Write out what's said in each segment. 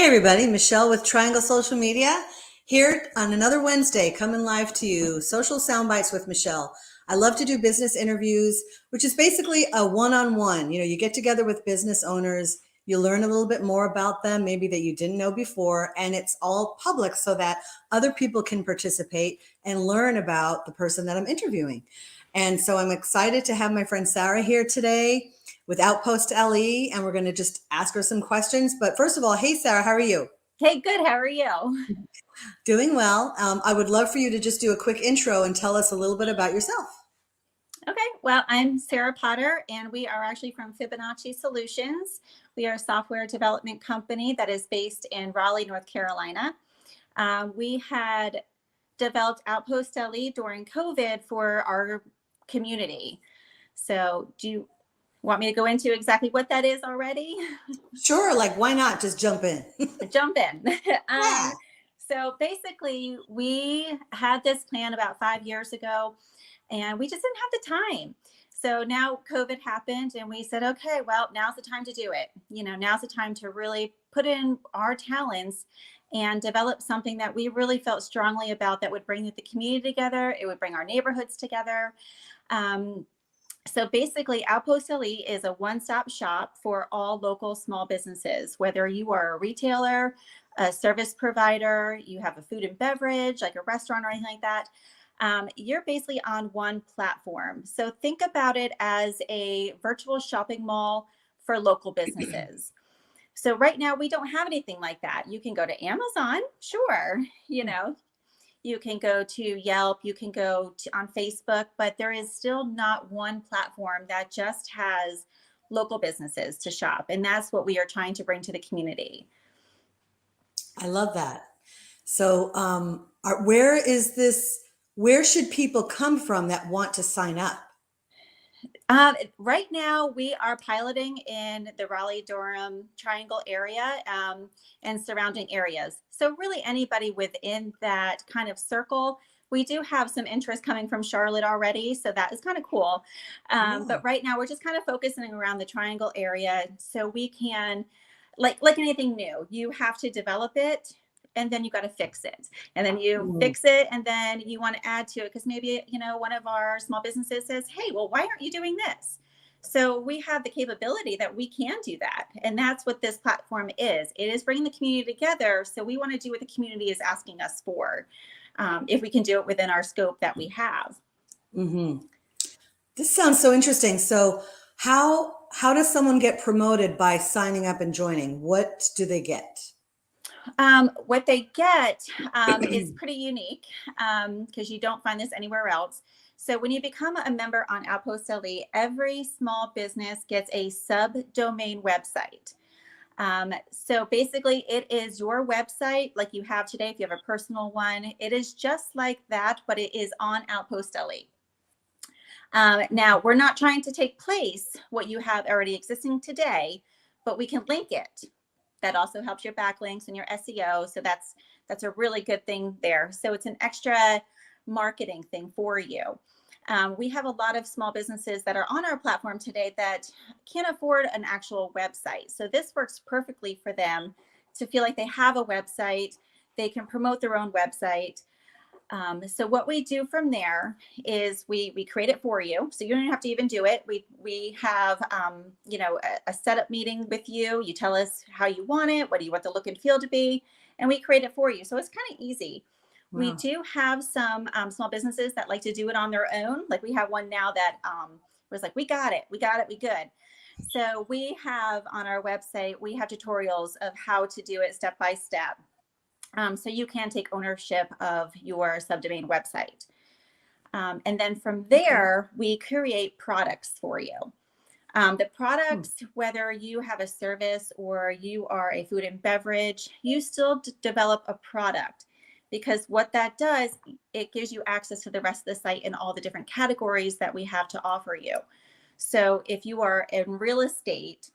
Hey everybody, Michelle with Triangle Social Media here on another Wednesday coming live to you, Social Soundbites with Michelle. I love to do business interviews, which is basically a one-on-one. You get together with business owners, you learn a little bit more about them, maybe that you didn't know before, and it's all public so that other people can participate and learn about the person that I'm interviewing. And so I'm excited to have my friend Sara here today with OutpostLE, and we're going to just ask her some questions. But first of all, hey, Sara, how are you? Hey, good. How are you? Doing well. I would love for you to just do a quick intro and tell us a little bit about yourself. Okay, well, I'm Sara Potter, and we are actually from Fibonacci Solutions. We are a software development company that is based in Raleigh, North Carolina. We had developed OutpostLE during COVID for our community. So do you want me to go into exactly what that is already? Sure, like why not just jump in? Jump in. Yeah. So basically, we had this plan about 5 years ago, and we just didn't have the time. So now COVID happened, and we said, okay, well, now's the time to do it. Now's the time to really put in our talents and develop something that we really felt strongly about that would bring the community together. It would bring our neighborhoods together. So basically, OutpostLE is a one-stop shop for all local small businesses, whether you are a retailer, a service provider, you have a food and beverage, like a restaurant or anything like that. You're basically on one platform. So think about it as a virtual shopping mall for local businesses. So right now, we don't have anything like that. You can go to Amazon, sure, you can go to Yelp, you can go on Facebook, but there is still not one platform that just has local businesses to shop. And that's what we are trying to bring to the community. I love that. So, where is this? Where should people come from that want to sign up? Right now, we are piloting in the Raleigh-Durham Triangle area and surrounding areas. So really anybody within that kind of circle. We do have some interest coming from Charlotte already, so that is kind of cool. Yeah. But right now, we're just kind of focusing around the Triangle area so we can, like anything new, you have to develop it and then you got to fix it, and then you Mm. fix it and then you want to add to it because maybe one of our small businesses says, hey, well, why aren't you doing this? So we have the capability that we can do that, and that's what this platform is. It is bringing the community together, so we want to do what the community is asking us for, if we can do it within our scope that we have. Hmm. This sounds so interesting. So, how does someone get promoted by signing up and joining? What do they get? What they get is pretty unique because you don't find this anywhere else. So when you become a member on OutpostLE, every small business gets a subdomain website. So basically, it is your website like you have today. If you have a personal one, it is just like that, but it is on OutpostLE. Now, we're not trying to take place what you have already existing today, but we can link it. That also helps your backlinks and your SEO. So that's a really good thing there. So it's an extra marketing thing for you. We have a lot of small businesses that are on our platform today that can't afford an actual website. So this works perfectly for them to feel like they have a website. They can promote their own website. So what we do from there is we create it for you. So you don't have to even do it. We have, a setup meeting with you. You tell us how you want it. What do you want the look and feel to be? And we create it for you. So it's kind of easy. We Wow. do have some small businesses that like to do it on their own. Like we have one now that was like, we got it, we good. So we have on our website, we have tutorials of how to do it step by step. So you can take ownership of your subdomain website. And then from there, we create products for you. The products, whether you have a service or you are a food and beverage, you still develop a product, because what that does, it gives you access to the rest of the site and all the different categories that we have to offer you. So if you are in real estate,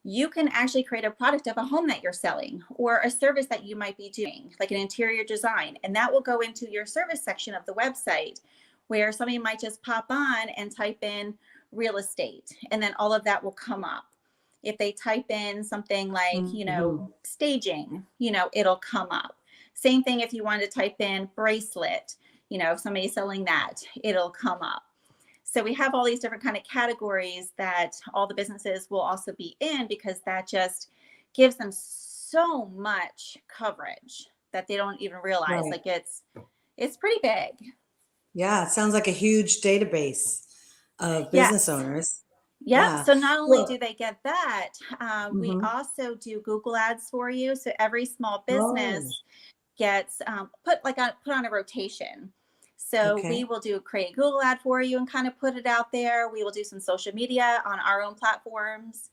you can actually create a product of a home that you're selling or a service that you might be doing, like an interior design. And that will go into your service section of the website, where somebody might just pop on and type in real estate, and then all of that will come up. If they type in something like, Mhm. staging, it'll come up. Same thing if you want to type in bracelet, if somebody's selling that, it'll come up. So we have all these different kind of categories that all the businesses will also be in, because that just gives them so much coverage that they don't even realize. Right. Like it's pretty big. Yeah, it sounds like a huge database of business Yes. owners. Yep. Yeah. So not only do Well, they get that, we mhm. also do Google ads for you. So every small Oh, business gets put on a rotation. So we okay. will create a Google ad for you and kind of put it out there. We will do some social media on our own platforms.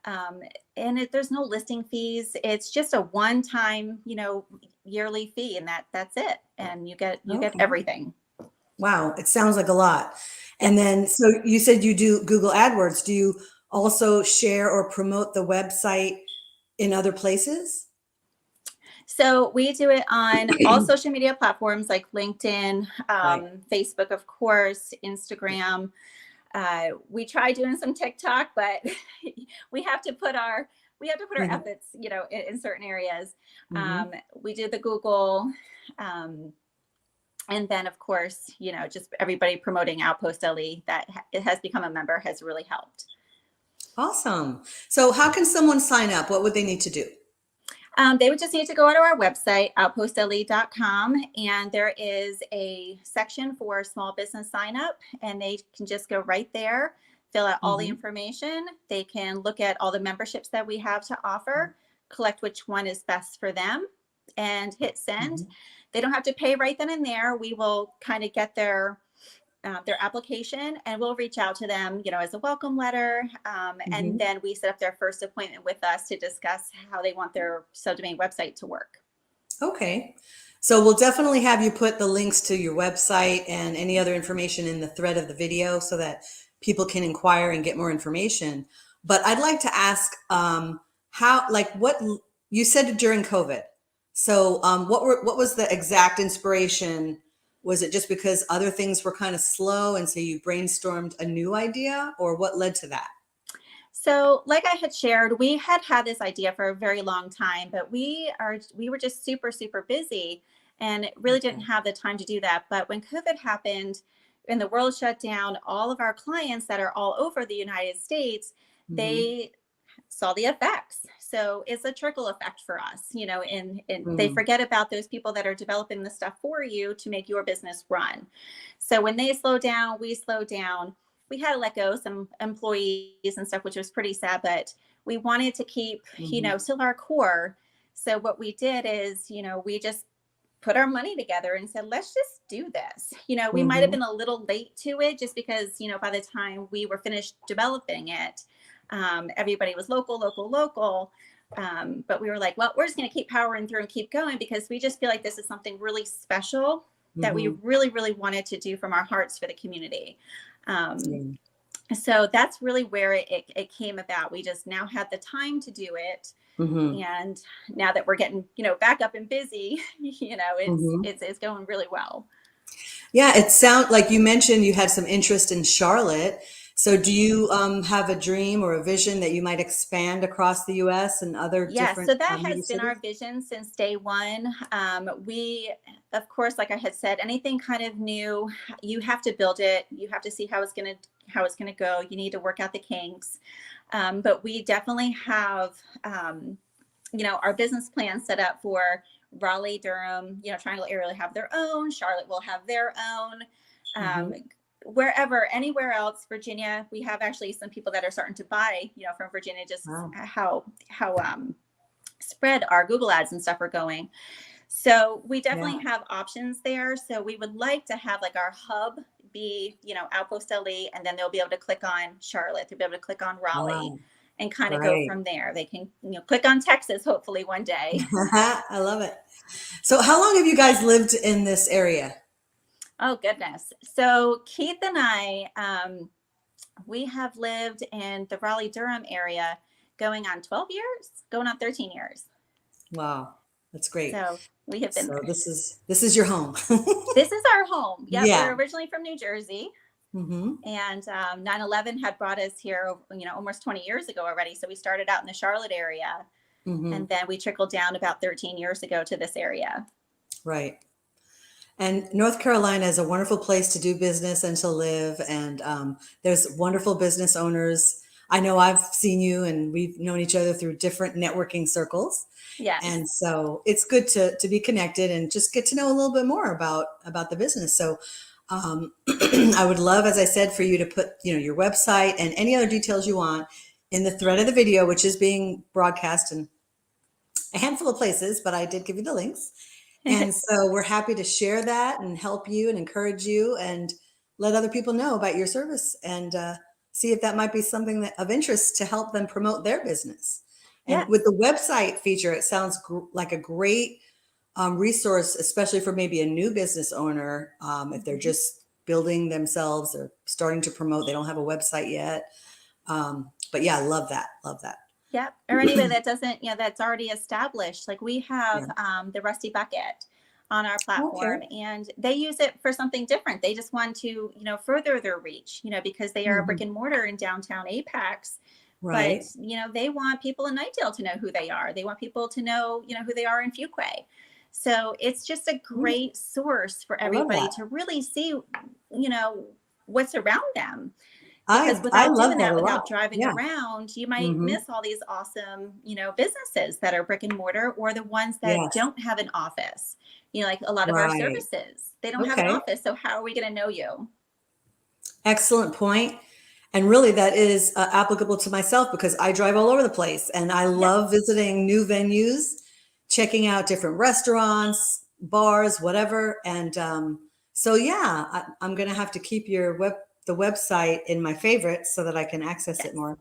Um, and there's no listing fees. It's just a one-time, yearly fee, and that's it. And you get Okay. everything. Wow, it sounds like a lot. And Yes. then, so you said you do Google AdWords. Do you also share or promote the website in other places? So we do it on all social media platforms like LinkedIn, Right. Facebook, of course, Instagram. We try doing some TikTok, but we have to put our Mhm. efforts, in certain areas. Mhm. We do the Google, and then of course, just everybody promoting OutpostLE that it has become a member has really helped. Awesome. So how can someone sign up? What would they need to do? They would just need to go to our website, outpostle.com, and there is a section for small business sign up, and they can just go right there, fill out all the Mhm. information. They can look at all the memberships that we have to offer, collect which one is best for them, and hit send. Mhm. They don't have to pay right then and there. We will kind of get their application, and we'll reach out to them, as a welcome letter. And Mhm. then we set up their first appointment with us to discuss how they want their subdomain website to work. Okay. So we'll definitely have you put the links to your website and any other information in the thread of the video so that people can inquire and get more information. But I'd like to ask how, like, what you said during COVID. So what was the exact inspiration? Was it just because other things were kind of slow and so you brainstormed a new idea, or what led to that? So, like I had shared, we had had this idea for a very long time, but we were just super super busy and really didn't Okay. have the time to do that. But when COVID happened and the world shut down, all of our clients that are all over the United States, Mm-hmm. they saw the effects. So it's a trickle effect for us, and they Mm-hmm. forget about those people that are developing the stuff for you to make your business run. So when they slow down, we slow down. We had to let go some employees and stuff, which was pretty sad, but we wanted to keep, Mm-hmm. still our core. So what we did is, we just put our money together and said, let's just do this. We might have Mm-hmm. been a little late to it just because, by the time we were finished developing it, everybody was local, local, local. But we were like, well, we're just going to keep powering through and keep going because we just feel like this is something really special that we Mm-hmm. really, really wanted to do from our hearts for the community. Um, Yeah. so that's really where it came about. We just now had the time to do it. Mm-hmm. And now that we're getting, back up and busy, it's, Mm-hmm. it's, it's going really well. Yeah, it sounds like you mentioned you had some interest in Charlotte. So do you have a dream or a vision that you might expand across the US and other Yes, different so that major has been our cities? vision since day one. We, of course, like I had said, anything kind of new, you have to build it. You have to see how it's gonna go. You need to work out the kinks. But we definitely have, our business plan set up for Raleigh, Durham, Triangle area will have their own. Charlotte will have their own. Um, Hmm. Wherever, anywhere else, Virginia, we have actually some people that are starting to buy, from Virginia, just Wow. how spread our Google ads and stuff are going. So we Yeah. definitely have options there. So we would like to have like our hub be, Outpost LE, and then they'll be able to click on Charlotte. They'll be able to click on Raleigh Wow. and kind of go Right. from there. They can, click on Texas, hopefully one day. I love it. So how long have you guys lived in this area? Oh, goodness. So Keith and I, we have lived in the Raleigh Durham area going on 12 years, going on 13 years. Wow. That's great. So we have been So there. this is your home. This is our home. Yep. We're Yeah. originally from New Jersey. Mm-hmm. And 9/11 had brought us here, almost 20 years ago already. So we started out in the Charlotte area, Mm-hmm. and then we trickled down about 13 years ago to this area. Right. And North Carolina is a wonderful place to do business and to live. And there's wonderful business owners. I know I've seen you and we've known each other through different networking circles. Yes. And so it's good to be connected and just get to know a little bit more about the business. So I would love, as I said, for you to put, your website and any other details you want in the thread of the video, which is being broadcast in a handful of places, but I did give you the links. And so we're happy to share that and help you and encourage you and let other people know about your service and see if that might be something of interest to help them promote their business. And Yes. with the website feature, it sounds like a great resource, especially for maybe a new business owner, if they're just building themselves or starting to promote, they don't have a website yet. But yeah, I love that. Love that. Yep. Or anybody that doesn't, that's already established. Like we have Yeah. the Rusty Bucket on our platform, Okay. and they use it for something different. They just want to, further their reach, because they are a brick Mhm. and mortar in downtown Apex. But, Right. they want people in Nightdale to know who they are. They want people to know, who they are in Fuquay. So it's just a Mm, great source for I love everybody that. to really see, what's around them. Because I without love doing that that, a lot. without driving Yeah. around, you might Hmm. miss all these awesome, businesses that are brick and mortar, or the ones that Yes. don't have an office. Like a lot of our Right. services, they don't have an Okay. office. So how are we going to know you? Excellent point. And really, that is applicable to myself because I drive all over the place and I Yep. love visiting new venues, checking out different restaurants, bars, whatever. And so, yeah, I'm going to have to keep the website in my favorites so that I can access it Yes.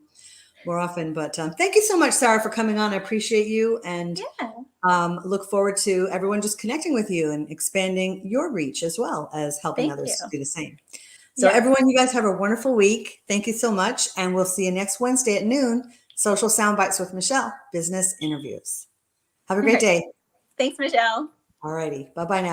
more often. But thank you so much, Sarah, for coming on. I appreciate you and Yeah. look forward to everyone just connecting with you and expanding your reach as well as helping Thank you. others do the same. So Yes. everyone, you guys have a wonderful week. Thank you so much. And we'll see you next Wednesday at noon. Social Soundbites with Michelle, business interviews. Have a All great right. day. Thanks, Michelle. All righty. Bye-bye now.